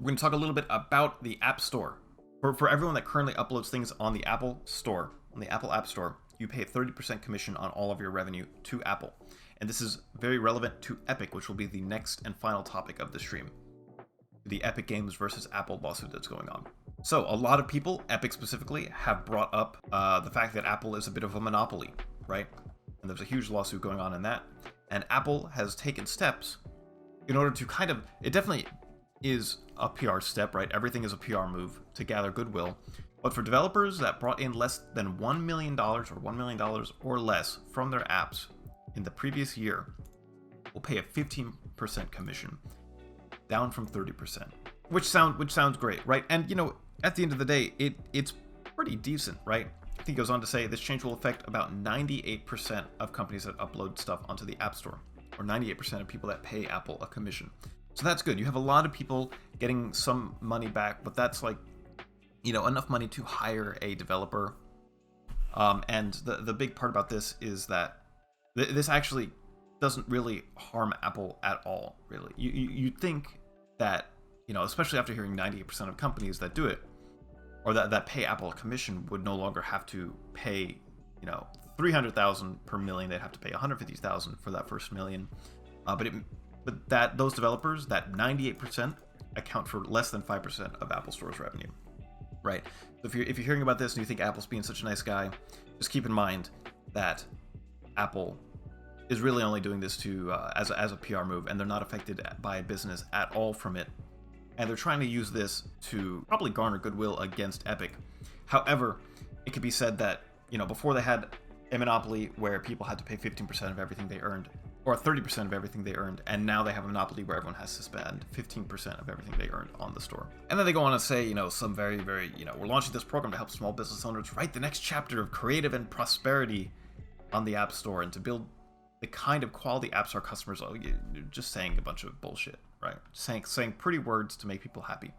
we're going to talk a little bit about the App Store. For everyone that currently uploads things on the Apple Store, on the Apple App Store, you pay a 30% commission on all of your revenue to Apple. And this is very relevant to Epic, which will be the next and final topic of the stream. The Epic Games versus Apple lawsuit that's going on. So a lot of people, Epic specifically, have brought up the fact that Apple is a bit of a monopoly, right? And there's a huge lawsuit going on in that. And Apple has taken steps in order to kind of, it definitely is a PR step, right? Everything is a PR move to gather goodwill. But for developers that brought in less than $1 million or $1 million or less from their apps in the previous year, will pay a 15% commission, down from 30%, which sounds great, right? And you know, at the end of the day, it's pretty decent, right? I think it goes on to say this change will affect about 98% of companies that upload stuff onto the App Store, or 98% of people that pay Apple a commission. So that's good. You have a lot of people getting some money back, but that's like, you know, enough money to hire a developer. And the big part about this is that this actually doesn't really harm Apple at all, really. You'd think that, you know, especially after hearing 98% of companies that do it, or that pay Apple a commission, would no longer have to pay, you know, $300,000 per million. They'd have to pay $150,000 for that first million. But that those developers, that 98%, account for less than 5% of Apple Store's revenue, right? So if you're hearing about this and you think Apple's being such a nice guy, just keep in mind that Apple is really only doing this to as a PR move, and they're not affected by business at all from it. And they're trying to use this to probably garner goodwill against Epic. However, it could be said that, you know, before they had a monopoly where people had to pay 15% of everything they earned, or 30% of everything they earned, and now they have a monopoly where everyone has to spend 15% of everything they earned on the store. And then they go on to say, you know, some very, very, you know, we're launching this program to help small business owners write the next chapter of creative and prosperity on the App Store, and to build the kind of quality apps our customers are. You're just saying a bunch of bullshit, right? Saying pretty words to make people happy.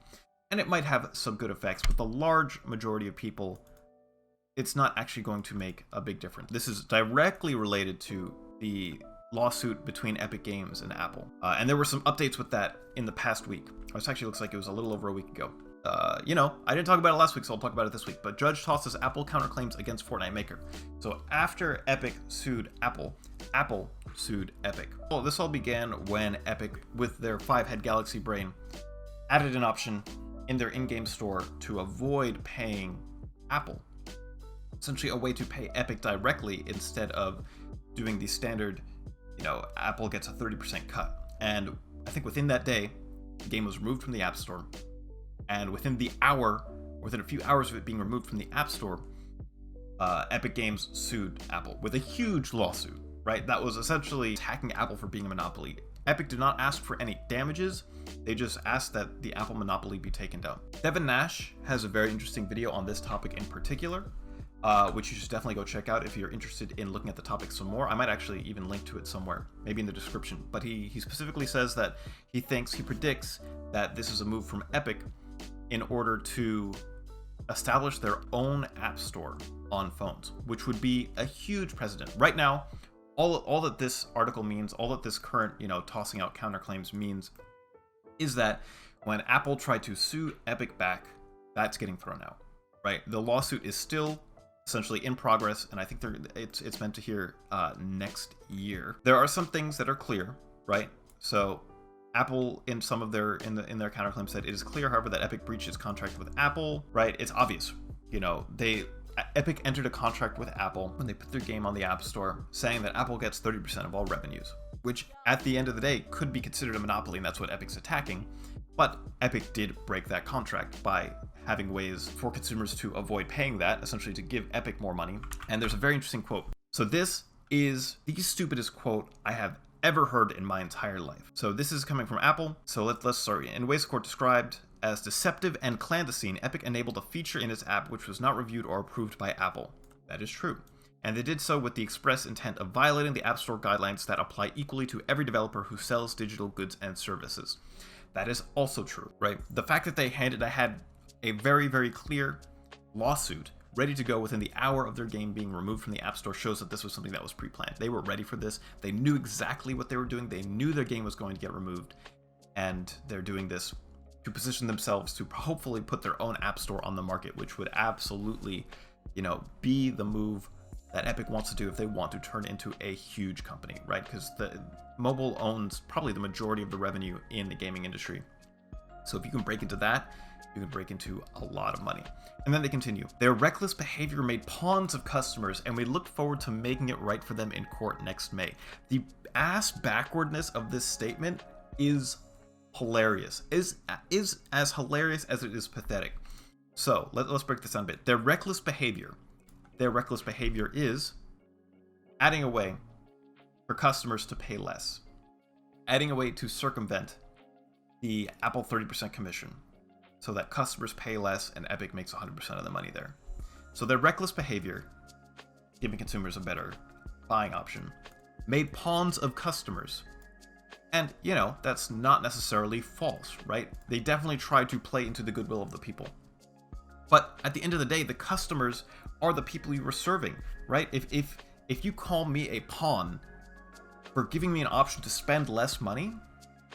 And it might have some good effects, but the large majority of people, it's not actually going to make a big difference. This is directly related to the lawsuit between Epic Games and Apple. And there were some updates with that in the past week. It actually looks like it was a little over a week ago. You know, I didn't talk about it last week, so I'll talk about it this week. But judge tosses Apple counterclaims against Fortnite maker. So after Epic sued Apple, Apple sued Epic. Well, this all began when Epic, with their 5-head Galaxy brain, added an option in their in-game store to avoid paying Apple. Essentially a way to pay Epic directly instead of doing the standard, you know, Apple gets a 30% cut. And I think within that day, the game was removed from the App Store. And within a few hours of it being removed from the App Store, Epic Games sued Apple with a huge lawsuit, right? That was essentially attacking Apple for being a monopoly. Epic did not ask for any damages. They just asked that the Apple monopoly be taken down. Devin Nash has a very interesting video on this topic in particular, which you should definitely go check out if you're interested in looking at the topic some more. I might actually even link to it somewhere, maybe in the description. But he specifically says that he predicts that this is a move from Epic in order to establish their own app store on phones, which would be a huge precedent. Right now, all that this article means, all that this current, you know, tossing out counterclaims means, is that when Apple tried to sue Epic back, that's getting thrown out, right? The lawsuit is still essentially in progress, and I think it's meant to hear next year. There are some things that are clear, right? So Apple, in some of their in their counterclaim, said it is clear, however, that Epic breached its contract with Apple. Right? It's obvious. You know, Epic entered a contract with Apple when they put their game on the App Store, saying that Apple gets 30% of all revenues, which at the end of the day could be considered a monopoly, and that's what Epic's attacking. But Epic did break that contract by having ways for consumers to avoid paying that, essentially to give Epic more money. And there's a very interesting quote. So this is the stupidest quote I have ever heard in my entire life. So this is coming from Apple. So let's start. In ways the court described as deceptive and clandestine, Epic enabled a feature in its app which was not reviewed or approved by Apple. That is true. And they did so with the express intent of violating the App Store guidelines that apply equally to every developer who sells digital goods and services. That is also true, right? The fact that they had a very, very clear lawsuit ready to go within the hour of their game being removed from the App Store shows that this was something that was pre-planned. They were ready for this. They knew exactly what they were doing. They knew their game was going to get removed, and they're doing this to position themselves to hopefully put their own app store on the market, which would absolutely, be the move that Epic wants to do if they want to turn into a huge company, right? Because the mobile owns probably the majority of the revenue in the gaming industry. So if you can break into that, you can break into a lot of money. And then they continue. Their reckless behavior made pawns of customers, and we look forward to making it right for them in court next May. The ass backwardness of this statement is hilarious. Is as hilarious as it is pathetic. So let's break this down a bit. Their reckless behavior is adding a way for customers to pay less, adding a way to circumvent the Apple 30% commission so that customers pay less and Epic makes 100% of the money there. So their reckless behavior, giving consumers a better buying option, made pawns of customers. And, that's not necessarily false, right? They definitely tried to play into the goodwill of the people. But at the end of the day, the customers are the people you were serving, right? If you call me a pawn for giving me an option to spend less money,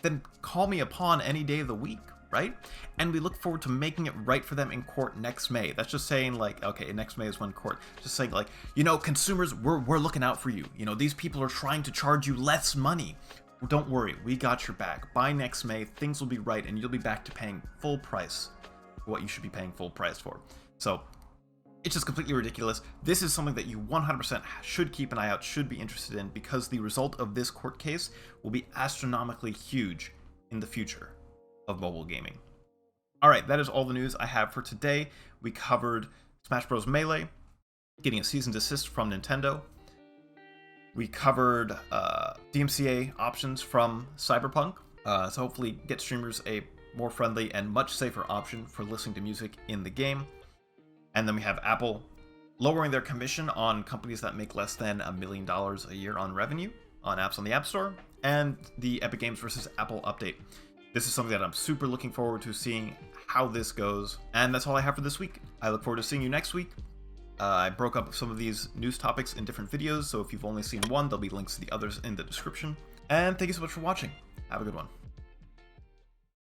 then call me a pawn any day of the week, right? And we look forward to making it right for them in court next May. That's just saying okay, next May is when court. Just saying consumers, we're looking out for you. These people are trying to charge you less money. Don't worry, we got your back. By next May, things will be right and you'll be back to paying full price for what you should be paying full price for. So it's just completely ridiculous. This is something that you 100% should keep an eye out, should be interested in, because the result of this court case will be astronomically huge in the future of mobile gaming. All right, that is all the news I have for today. We covered Smash Bros. Melee getting a cease and desist from Nintendo. We covered DMCA options from Cyberpunk, so hopefully get streamers a more friendly and much safer option for listening to music in the game. And then we have Apple lowering their commission on companies that make less than $1 million a year on revenue on apps on the App Store, and the Epic Games versus Apple update. This is something that I'm super looking forward to seeing how this goes. And that's all I have for this week. I look forward to seeing you next week. I broke up some of these news topics in different videos, so if you've only seen one, there'll be links to the others in the description. And thank you so much for watching. Have a good one.